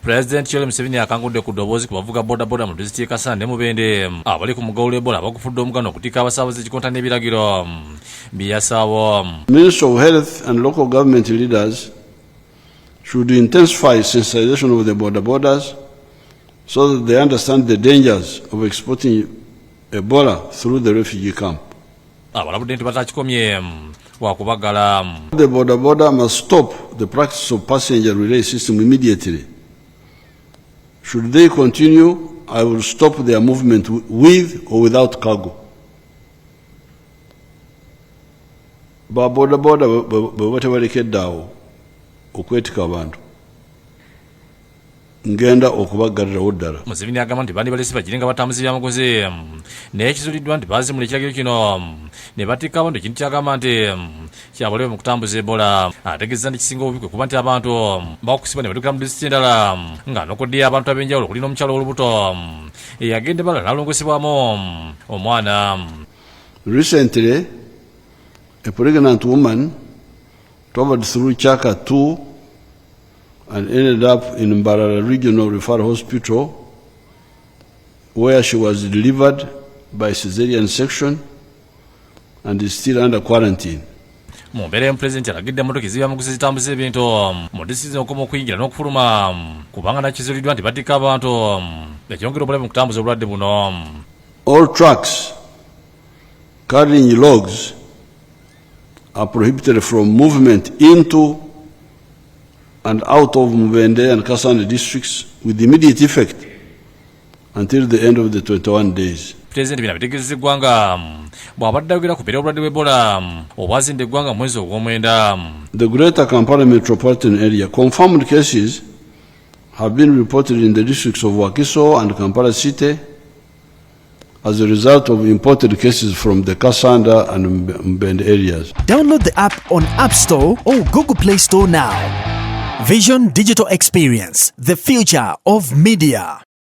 President Museveni akangudde ku ddoboozi ku bavuga bodaboda mu disitulikiti y'e Kassanda ne Mubende abali ku mugawulo Ebola abakufudde omugano okutikka abasaabaze ekikontana n'ebiragiro byasaawo. Minister of Health and local government leaders should intensify sensitization of the borders so that they understand the dangers of exporting Ebola through the refugee camp. Abalabudde nti batakikomye wakubagala. The border must stop the practice of passenger relay system immediately. Should they continue, I will stop their movement with or without cargo. Ba boda bwe tebalekeddeawo okwetika abantu ngenda okubagalirawo ddala. Museveni agamba nti bandi balesi bagirenga batambuza byamaguzi naye kizuuliddwa nti baazimula ekiragiro kino ne batikka abantu ekintu kyagamba nti kyabalebe mu kutambuza Ebola. Ategeeza nti kisinga obubi kwe kuba nti abantu bakusibwa ne batukira mu disitulikiti endala nga nokoddeyo abantu ab'enjawulo okulina omukyalo olubuto eyagenda Ebola n'alongosebwamu omwana. Recently, a pregnant woman traveled through Chaka 2 and ended up in Mbarara Regional Referral Hospital, where she was delivered by cesarean section and is still under quarantine. Mu mbeera y'omupulezidenti alagidde emmotoka ez'ebyamuguzi zitambuza ebintu mu disitulikiti z'okoma okuyingira n'okufuluma kubanga nakizuuliddwa nti batikka abantu ekyongera obulabe mu kutambuza obulwadde buno. All trucks carrying logs are prohibited from movement into and out of Mubende and Kassanda districts with immediate effect until the end of the 21 days. Pulezidenti bino abitegeezezza eggwanga bw'abadde ayogera ku mbeera y'obulwadde bw'Ebola obwazinda eggwanga mu mwezi ogw'omwenda. The Greater Kampala metropolitan area confirmed cases have been reported in the districts of Wakiso and Kampala City as a result of imported cases from the Kassanda and Mbende areas. Download the app on App Store or Google Play Store now. Vision Digital Experience, the future of media.